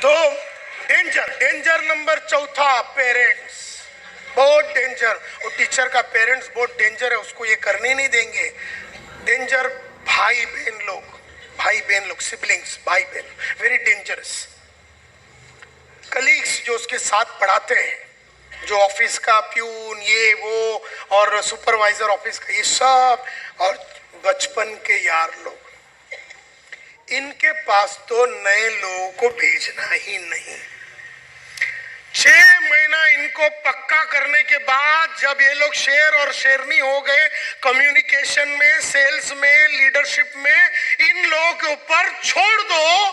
तो danger number चौथा, parents. बहुत डेंजर। वो टीचर का पेरेंट्स बहुत डेंजर है, उसको ये करने नहीं देंगे। डेंजर भाई बहन लोग, सिबलिंग्स, भाई बहन, वेरी डेंजरस। कलीग्स जो उसके साथ पढ़ाते हैं, जो ऑफिस का प्यून, ये वो, और सुपरवाइजर ऑफिस का, ये सब, और बचपन के यार लोग, इनके पास तो नए लोगों को भेजना ही नहीं। 6 महीना इनको पक्का करने के बाद जब ये लोग शेर और शेरनी हो गए कम्युनिकेशन में, सेल्स में, लीडरशिप में, इन लोगों के ऊपर छोड़ दो,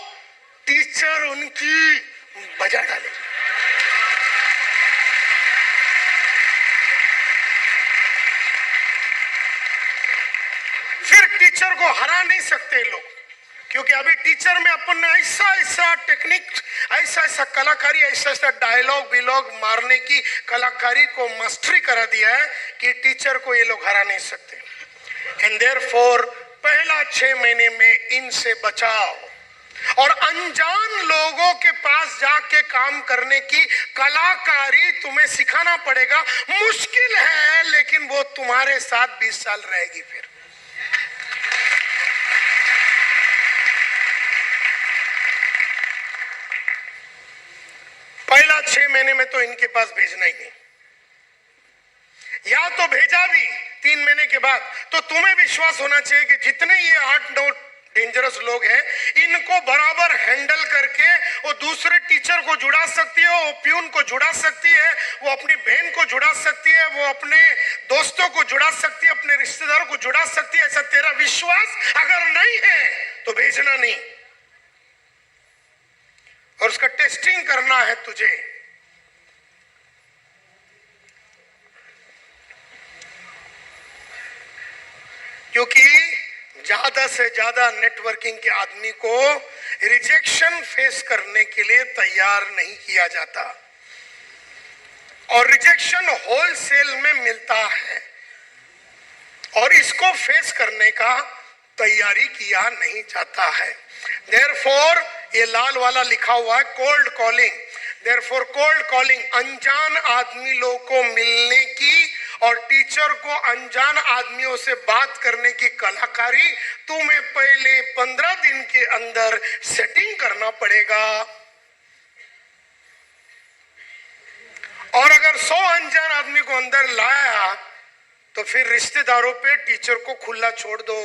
टीचर उनकी बजा डालेगी। फिर टीचर को हरा नहीं सकते लोग, क्योंकि अभी टीचर में अपन ने ऐसा टेक्निक, ऐसा कलाकारी, ऐसा डायलॉग बिलॉग मारने की कलाकारी को मास्टरी करा दिया है कि टीचर को ये लोग हरा नहीं सकते। एंड देयरफॉर पहला 6 महीने में इनसे बचाओ, और अनजान लोगों के पास जाके काम करने की कलाकारी तुम्हें सिखाना पड़ेगा। मुश्किल है, लेकिन वो तुम्हारे साथ 20 साल रहेगी। फिर पहला 6 महीने में तो इनके पास भेजना ही नहीं, या तो भेजा भी 3 महीने के बाद, तो तुम्हें विश्वास होना चाहिए कि जितने ये 8-9 डेंजरस लोग हैं, इनको बराबर हैंडल करके वो दूसरे टीचर को जुड़ा सकती है, वो प्यून को जुड़ा सकती है, वो अपनी बहन को जुड़ा सकती है, वो अपने दोस्तों को जुड़ा सकती है, अपने रिश्तेदारों को जुड़ा सकती है। ऐसा तेरा विश्वास अगर नहीं है तो भेजना नहीं, और उसका टेस्टिंग करना है तुझे। क्योंकि ज्यादा से ज्यादा नेटवर्किंग के आदमी को रिजेक्शन फेस करने के लिए तैयार नहीं किया जाता, और रिजेक्शन होलसेल में मिलता है, और इसको फेस करने का तैयारी किया नहीं जाता है। देयरफॉर ये लाल वाला लिखा हुआ है cold calling. Therefore cold calling, अनजान आदमी लोगों को मिलने की और टीचर को अनजान आदमियों से बात करने की कलाकारी तुम्हें पहले 15 दिन के अंदर सेटिंग करना पड़ेगा। और अगर 100 अनजान आदमी को अंदर लाया तो फिर रिश्तेदारों पे टीचर को खुला छोड़ दो।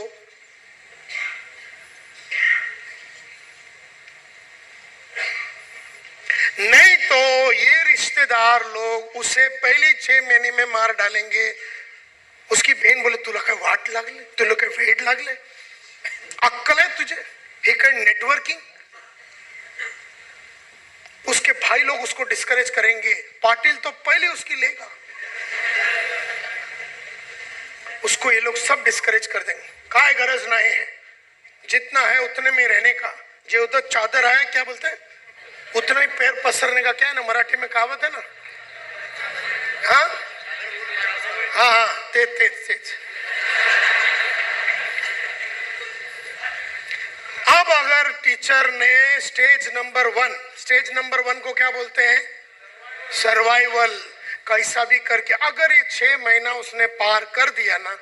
नहीं तो ये रिश्तेदार लोग उसे पहले 6 महीने में मार डालेंगे। उसकी बहन बोले तुला काय वाट लागले, तुला काय वेड लागले, अक्कल है तुझे, हे काय नेटवर्किंग। उसके भाई लोग उसको डिस्करेज करेंगे, पाटिल तो पहले उसकी लेगा, उसको ये लोग सब डिस्करेज कर देंगे। काय गरज नहीं है, जितना है उतने में रहने का। जो उधर चादर आया, क्या बोलते हैं, उतना ही पैर पसरने का। क्या है ना, मराठी में कहावत है ना, हाँ हाँ हाँ, तेज। अब अगर टीचर ने स्टेज नंबर 1 को क्या बोलते हैं, सर्वाइवल, कैसा भी करके अगर ये 6 महीना उसने पार कर दिया ना,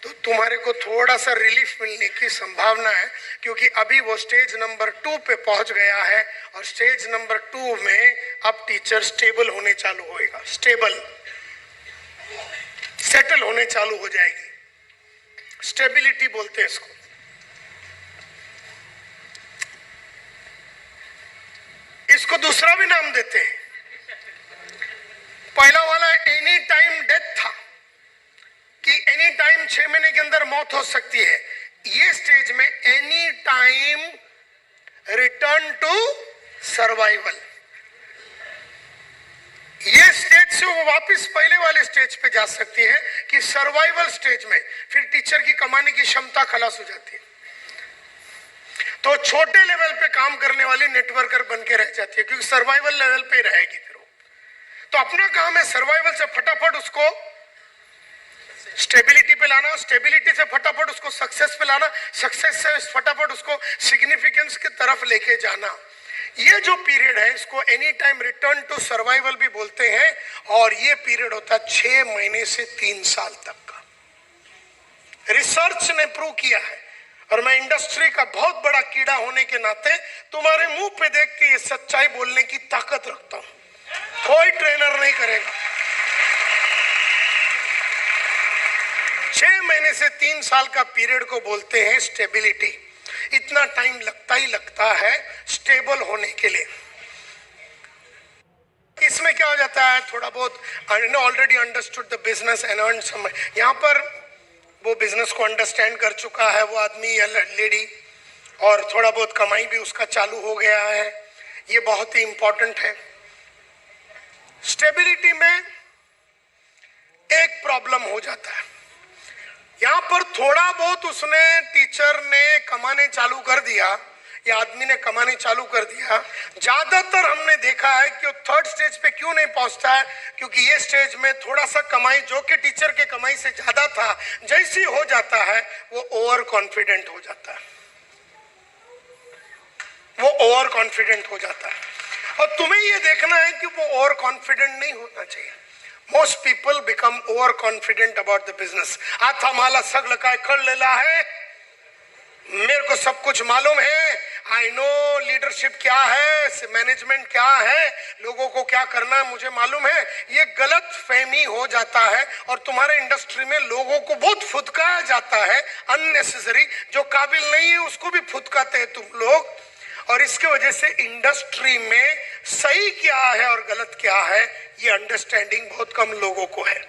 तो तुम्हारे को थोड़ा सा रिलीफ मिलने की संभावना है, क्योंकि अभी वो स्टेज नंबर 2 पे पहुंच गया है, और स्टेज नंबर 2 में अब टीचर स्टेबल होने चालू होएगा, सेटल होने चालू हो जाएगी। स्टेबिलिटी बोलते हैं इसको। इसको दूसरा भी नाम देते हैं। पहला वाला एनी टाइम डेथ था, कि एनी टाइम 6 महीने के अंदर मौत हो सकती है। ये स्टेज में any time return to survival. ये स्टेज से वो वापस पहले वाले स्टेज पे जा सकती है, कि सर्वाइवल स्टेज में फिर टीचर की कमाने की क्षमता खलास हो जाती है, तो छोटे लेवल पे काम करने वाली नेटवर्कर बन के रह जाती है, क्योंकि सर्वाइवल लेवल पे रहेगी फिर वो। तो अपना काम है सर्वाइवल से फटाफट उसको स्टेबिलिटी पे लाना, स्टेबिलिटी से फटाफट उसको सक्सेस पे लाना, सक्सेस से फटाफट उसको सिग्निफिकेंस की तरफ लेके जाना। ये जो पीरियड है इसको any time return to survival भी बोलते हैं, और ये पीरियड होता है 6 महीने से 3 साल तक का। रिसर्च ने प्रूव किया है, और मैं इंडस्ट्री का बहुत बड़ा कीड़ा होने के नाते तुम्हारे मुंह पे देख के ये सच्चाई बोलने की ताकत रखता हूं। कोई ट्रेनर नहीं करेगा। 6 महीने से 3 साल का पीरियड को बोलते हैं स्टेबिलिटी। इतना टाइम लगता ही लगता है स्टेबल होने के लिए। इसमें क्या हो जाता है, थोड़ा बहुत already understood the business and earn some. यहाँ पर वो बिजनेस को अंडरस्टैंड कर चुका है वो आदमी या लेडी, और थोड़ा बहुत कमाई भी उसका चालू हो गया है। ये बहुत ही इंपॉर्टेंट है। स्टेबिलिटी में एक प्रॉब्लम हो जाता है, यहां पर थोड़ा बहुत उसने टीचर ने कमाने चालू कर दिया या आदमी ने कमाने चालू कर दिया। ज्यादातर हमने देखा है कि वो थर्ड स्टेज पे क्यों नहीं पहुंचता है, क्योंकि ये स्टेज में थोड़ा सा कमाई जो कि टीचर के कमाई से ज्यादा था, जैसी हो जाता है वो ओवर कॉन्फिडेंट हो जाता है। वो ओवर कॉन्फिडेंट हो जाता है, और तुम्हें ये देखना है कि वो ओवर कॉन्फिडेंट नहीं होना चाहिए। Most people become overconfident about the business. आता माला सगल काय कळलेला है, मेरे को सब कुछ मालूम है, आई नो लीडरशिप क्या है, मैनेजमेंट क्या है, लोगों को क्या करना है मुझे मालूम है। ये गलत फहमी हो जाता है, और तुम्हारे इंडस्ट्री में लोगों को बहुत फुदकाया जाता है अननेसेसरी। जो काबिल नहीं है उसको भी फुदकाते हैं तुम लोग, और इसके वजह से इंडस्ट्री में सही क्या है और गलत क्या है ये अंडरस्टैंडिंग बहुत कम लोगों को है।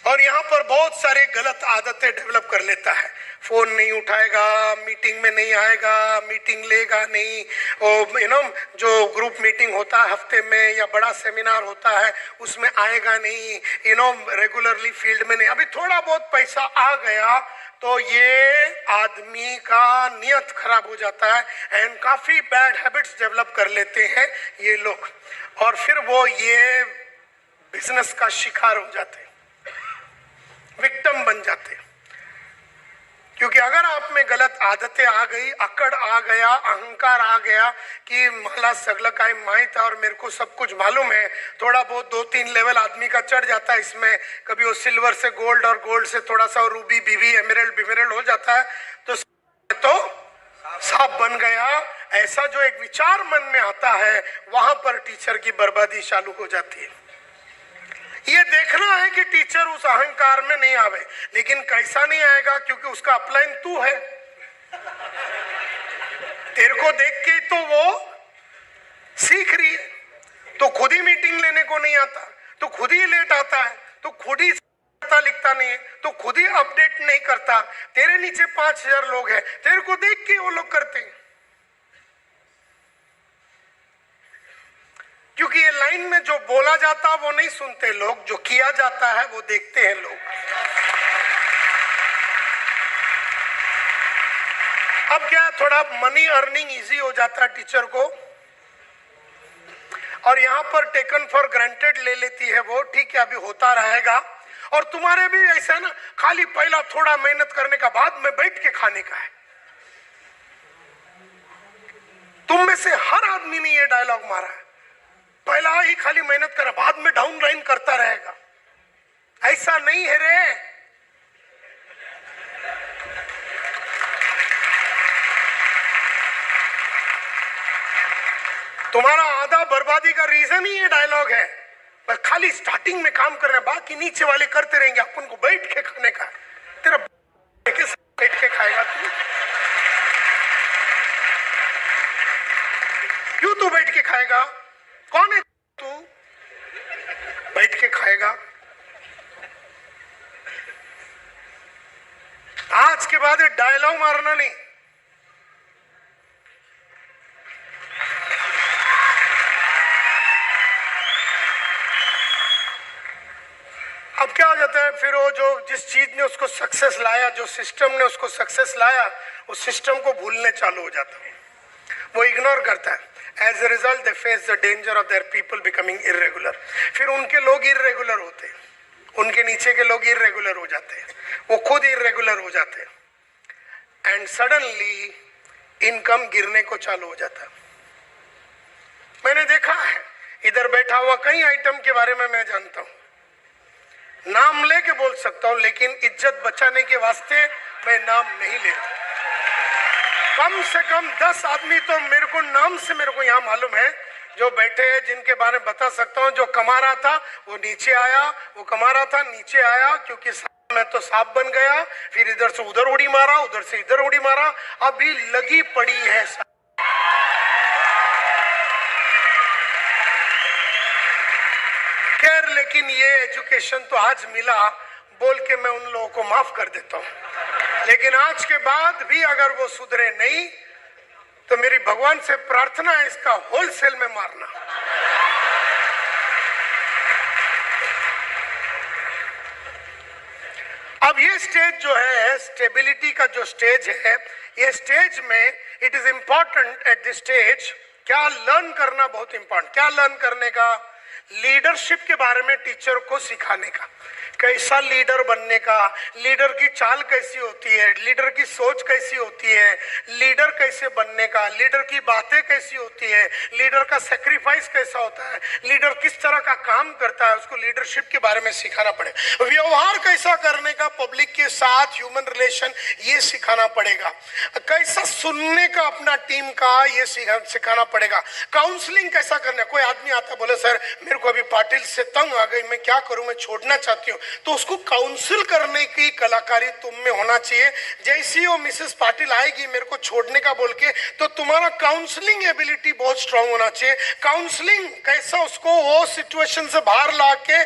और यहाँ पर बहुत सारे गलत आदतें डेवलप कर लेता है। फोन नहीं उठाएगा, मीटिंग में नहीं आएगा, मीटिंग लेगा नहीं, और जो ग्रुप मीटिंग होता है हफ्ते में या बड़ा सेमिनार होता है उसमें आएगा नहीं, रेगुलरली फील्ड में नहीं। अभी थोड़ा बहुत पैसा आ गया तो ये आदमी का नियत खराब हो जाता है, एंड काफी बैड हैबिट्स डेवलप कर लेते हैं ये लोग, और फिर वो ये बिजनेस का शिकार हो जाते हैं, विक्टिम बन जाते हैं। क्योंकि अगर आप में गलत आदतें आ गई, अकड़ आ गया, अहंकार आ गया कि मला सगल काय माहित है और मेरे को सब कुछ मालूम है, थोड़ा बहुत 2-3 लेवल आदमी का चढ़ जाता है इसमें, कभी वो सिल्वर से गोल्ड और गोल्ड से थोड़ा सा रूबी बीबी एमराल्ड हो जाता है, तो सांप बन गया। ऐसा जो एक विचार मन में आता है वहां पर टीचर की बर्बादी चालू हो जाती है। ये देखना है कि टीचर उस अहंकार में नहीं आवे, लेकिन कैसा नहीं आएगा, क्योंकि उसका अपलाइन तू है। तेरे को देख के तो वो सीख रही है, तो खुद ही मीटिंग लेने को नहीं आता, तो खुद ही लेट आता है, तो खुद ही लिखता नहीं है, तो खुद ही अपडेट नहीं करता। तेरे नीचे 5000 लोग हैं, तेरे को देख के वो लोग करते हैं। क्योंकि ये लाइन में जो बोला जाता वो नहीं सुनते लोग, जो किया जाता है वो देखते हैं लोग। अब क्या, थोड़ा मनी अर्निंग इजी हो जाता है टीचर को, और यहां पर टेकन फॉर ग्रांटेड ले लेती है वो, ठीक है अभी होता रहेगा। और तुम्हारे भी ऐसा ना, खाली पहला थोड़ा मेहनत करने का बाद में बैठ के खाने का है। तुम में से हर आदमी ने ये डायलॉग मारा है, पहला ही खाली मेहनत करा, बाद में डाउन लाइन करता रहेगा। ऐसा नहीं है रे। तुम्हारा आधा बर्बादी का रीजन ही ये डायलॉग है, बस खाली स्टार्टिंग में काम कर रहे हैं, बाकी नीचे वाले करते रहेंगे, अपन को बैठ के खाने का। तेरा बैठ के खाएगा तू? क्यों तू बैठ के खाएगा? कौन है तू बैठ के खाएगा? आज के बाद डायलॉग मारना नहीं। अब क्या हो जाता है, फिर वो जो जिस चीज ने उसको सक्सेस लाया, जो सिस्टम ने उसको सक्सेस लाया, उस सिस्टम को भूलने चालू हो जाता है, वो इग्नोर करता है। As a result, they face the danger of their people becoming irregular. फिर उनके लोग इर्रेगुलर होते हैं, उनके नीचे के लोग इर्रेगुलर हो जाते हैं, वो खुद इर्रेगुलर हो जाते हैं, एंड सडनली इनकम गिरने को चालू हो जाता है। मैंने देखा है, इधर बैठा हुआ कई आइटम के बारे में मैं जानता हूं, नाम लेके बोल सकता हूं, लेकिन इज्जत बचाने के वास्ते मैं नाम नहीं लेता। कम से कम 10 आदमी तो मेरे को नाम से मेरे को यहाँ मालूम है जो बैठे हैं, जिनके बारे में बता सकता हूँ। जो कमा रहा था वो नीचे आया, वो कमा रहा था नीचे आया, क्योंकि मैं तो सांप बन गया, फिर इधर से उधर उड़ी मारा, उधर से इधर उड़ी मारा, अभी लगी पड़ी है। खैर, लेकिन ये एजुकेशन तो आज मिला बोल के मैं उन लोगों को माफ कर देता हूं, लेकिन आज के बाद भी अगर वो सुधरे नहीं तो मेरी भगवान से प्रार्थना है इसका होलसेल में मारना। अब ये स्टेज जो है, स्टेबिलिटी का जो स्टेज है, ये स्टेज में it is important at this stage क्या लर्न करना, बहुत इंपॉर्टेंट। क्या लर्न करने का? लीडरशिप के बारे में टीचर को सिखाने का, कैसा लीडर बनने का, लीडर की चाल कैसी होती है, लीडर की सोच कैसी होती है, लीडर कैसे बनने का, लीडर की बातें कैसी होती है, लीडर का सेक्रीफाइस कैसा होता है, लीडर किस तरह का काम करता है, उसको लीडरशिप के बारे में सिखाना पड़ेगा। व्यवहार कैसा करने का पब्लिक के साथ, ह्यूमन रिलेशन, ये सिखाना पड़ेगा। कैसा सुनने का अपना टीम का, ये सिखाना पड़ेगा। काउंसलिंग कैसा करना। कोई आदमी आता बोले सर मेरे को अभी पाटिल से तंग आ गई, मैं क्या करूं, मैं छोड़ना चाहती हूँ, तो उसको काउंसिल करने की कलाकारी तुम में होना चाहिए। जैसी वो मिसेस पाटिल आएगी मेरे को छोड़ने का बोल के, तो तुम्हारा काउंसलिंग एबिलिटी बहुत स्ट्रांग होना चाहिए। काउंसलिंग कैसा, उसको वो सिचुएशन से बाहर ला के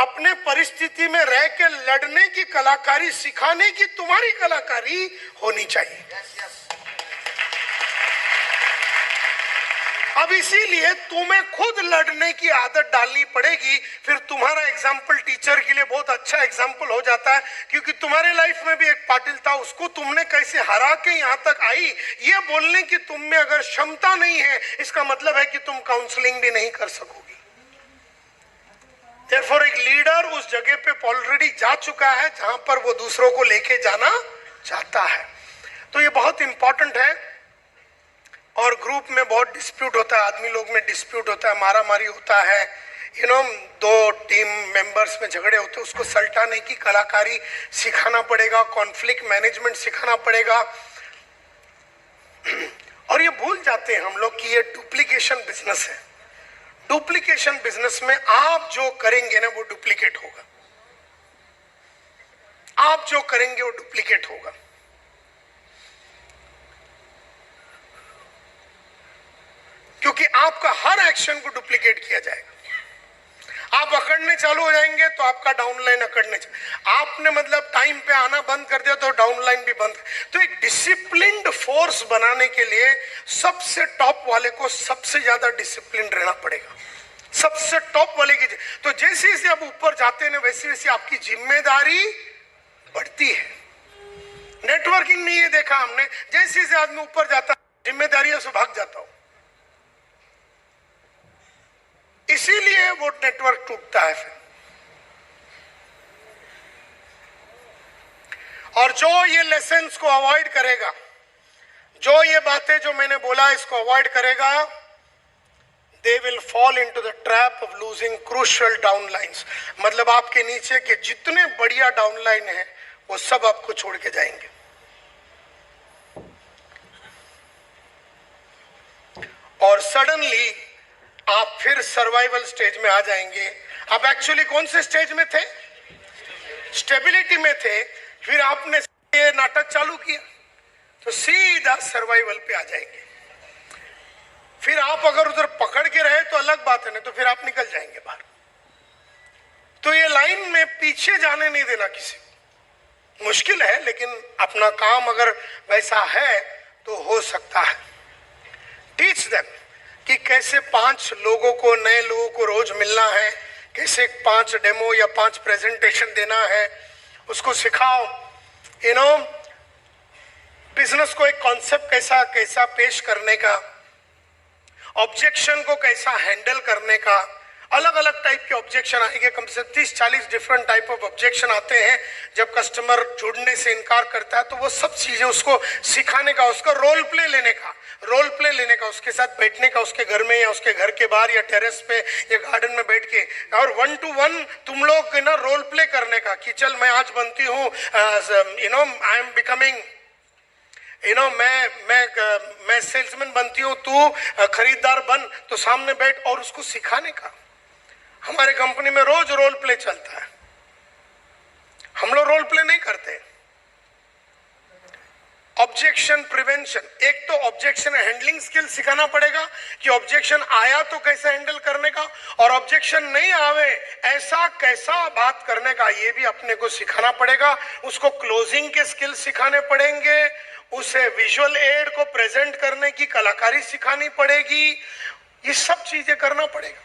अपने परिस्थिति में रह के लड़ने की कलाकारी सिखाने की तुम्हारी कलाकारी होनी चाहिए। अब इसीलिए तुम्हें खुद लड़ने की आदत डालनी पड़ेगी, फिर तुम्हारा एग्जाम्पल टीचर के लिए बहुत अच्छा एग्जाम्पल हो जाता है। क्योंकि तुम्हारे लाइफ में भी एक पाटिल था, उसको तुमने कैसे हरा के यहाँ तक आई, ये बोलने की तुम में अगर क्षमता नहीं है, इसका मतलब है कि तुम काउंसलिंग भी नहीं कर सकोगी। Therefore, एक लीडर उस जगह पे ऑलरेडी जा चुका है जहां पर वो दूसरों को लेके जाना चाहता है। तो ये बहुत इंपॉर्टेंट है। और ग्रुप में बहुत डिस्प्यूट होता है, आदमी लोग में डिस्प्यूट होता है, मारा मारी होता है, दो टीम मेंबर्स में झगड़े होते हैं, उसको सल्टाने की कलाकारी सिखाना पड़ेगा, कॉन्फ्लिक्ट मैनेजमेंट सिखाना पड़ेगा। और ये भूल जाते हैं हम लोग कि ये डुप्लीकेशन बिजनेस है। डुप्लीकेशन बिजनेस में आप जो करेंगे ना वो डुप्लीकेट होगा, आप जो करेंगे वो डुप्लीकेट होगा। क्योंकि आपका हर एक्शन को डुप्लीकेट किया जाएगा। आप अकड़ने चालू हो जाएंगे तो आपका डाउनलाइन अकड़ने, आपने मतलब टाइम पे आना बंद कर दिया तो डाउनलाइन भी बंद। तो एक डिसिप्लिन्ड फोर्स बनाने के लिए सबसे टॉप वाले को सबसे ज्यादा डिसिप्लिन रहना पड़ेगा, सबसे टॉप वाले की। तो जैसे जैसे आप ऊपर जाते हैं वैसे वैसे आपकी जिम्मेदारी बढ़ती है। नेटवर्किंग में ये देखा हमने, जैसे जैसे आदमी ऊपर जाता है जिम्मेदारियों से भाग जाता हूं, इसीलिए वो नेटवर्क टूटता है फिर। और जो ये लेसन्स को अवॉइड करेगा, जो ये बातें जो मैंने बोला इसको अवॉइड करेगा, they will fall into the trap of losing crucial downlines. मतलब आपके नीचे के जितने बढ़िया डाउनलाइन है वो सब आपको छोड़ के जाएंगे। और सडनली आप फिर सर्वाइवल स्टेज में आ जाएंगे। आप एक्चुअली कौन से स्टेज में थे? स्टेबिलिटी में थे। फिर आपने ये नाटक चालू किया तो सीधा सर्वाइवल पे आ जाएंगे। फिर आप अगर उधर पकड़ के रहे तो अलग बात है, नहीं तो फिर आप निकल जाएंगे बाहर। तो ये लाइन में पीछे जाने नहीं देना किसी को। मुश्किल है लेकिन अपना काम अगर वैसा है तो हो सकता है। टीच देम कि कैसे 5 लोगों को, नए लोगों को रोज मिलना है, कैसे 5 डेमो या 5 प्रेजेंटेशन देना है, उसको सिखाओ। बिजनेस को एक कॉन्सेप्ट कैसा कैसा पेश करने का, ऑब्जेक्शन को कैसा हैंडल करने का, अलग अलग टाइप के ऑब्जेक्शन आएंगे, कम से 30-40 डिफरेंट टाइप ऑफ ऑब्जेक्शन आते हैं जब कस्टमर जुड़ने से इनकार करता है। तो वो सब चीजें उसको सिखाने का, उसका रोल प्ले लेने का, उसके साथ बैठने का, उसके घर में या उसके घर के बाहर या टेरेस पे या गार्डन में बैठ के, और 1 to 1 तुम लोग ना रोल प्ले करने का कि चल मैं आज बनती हूँ, आई एम बिकमिंग, मैं सेल्समैन बनती हूँ, तू खरीदार बन, तो सामने बैठ और उसको सिखाने का। हमारे कंपनी में रोज रोल प्ले चलता है, हम लोग रोल प्ले नहीं करते। ऑब्जेक्शन प्रिवेंशन, एक तो ऑब्जेक्शन हैंडलिंग स्किल सिखाना पड़ेगा कि ऑब्जेक्शन आया तो कैसे हैंडल करने का, और ऑब्जेक्शन नहीं आवे ऐसा कैसा बात करने का, ये भी अपने को सिखाना पड़ेगा। उसको क्लोजिंग के स्किल सिखाने पड़ेंगे, उसे विजुअल एड को प्रेजेंट करने की कलाकारी सिखानी पड़ेगी, ये सब चीजें करना पड़ेगा।